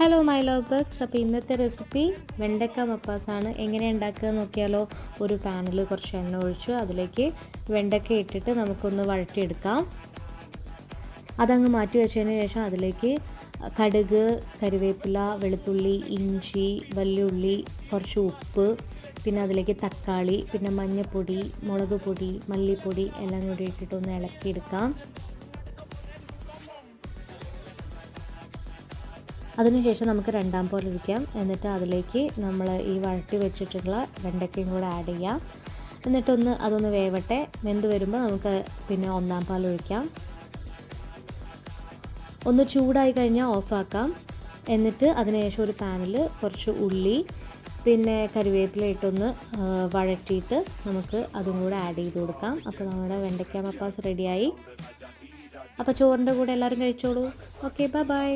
Hello my love birds. അപ്പോൾ ഇന്നത്തെ recipe വെണ്ടക്ക മപ്പാസാണ്. എങ്ങനെ ഉണ്ടാക്കുക നോക്കിയാലോ. ഒരു പാനിൽ കുറച്ച് എണ്ണ ഒഴിച്ചു അതിലേക്ക് വെണ്ടക്ക ഇട്ടിട്ട് നമുക്കൊന്ന് വഴറ്റിയെടുക്കാം. അതങ്ങ് മാറ്റി വെച്ചതിന് ശേഷം അതിലേക്ക് കടുക്, കരിവേപ്പില, വെളുത്തുള്ളി, ഇഞ്ചി, വലിയുള്ളി, കുറച്ച് ഉപ്പ്, പിന്നെ അതിലേക്ക് തക്കാളി, പിന്നെ മഞ്ഞൾപ്പൊടി, മുളക് പൊടി, മല്ലിപ്പൊടി എല്ലാം കൂടി ഇട്ടിട്ടൊന്ന് ഇളക്കിയെടുക്കാം. അതിനുശേഷം നമുക്ക് രണ്ടാം പോലെ ഒഴിക്കാം. എന്നിട്ട് അതിലേക്ക് നമ്മൾ ഈ വഴറ്റി വെച്ചിട്ടുള്ള വെണ്ടയ്ക്കയും കൂടെ ആഡ് ചെയ്യാം. എന്നിട്ടൊന്ന് അതൊന്ന് വേവട്ടെ. വെന്ത് വരുമ്പോൾ നമുക്ക് പിന്നെ ഒന്നാം പാൽ ഒഴിക്കാം. ഒന്ന് ചൂടായി കഴിഞ്ഞാൽ ഓഫാക്കാം. എന്നിട്ട് അതിനുശേഷം ഒരു പാനിൽ കുറച്ച് ഉള്ളി പിന്നെ കരിവേപ്പില ഇട്ടൊന്ന് വഴറ്റിയിട്ട് നമുക്ക് അതും കൂടെ ആഡ് ചെയ്ത് കൊടുക്കാം. അപ്പോൾ നമ്മുടെ വെണ്ടയ്ക്ക മപ്പാസ് റെഡിയായി. അപ്പോൾ ചോറിൻ്റെ കൂടെ എല്ലാവരും കഴിച്ചോളൂ. Okay, bye bye.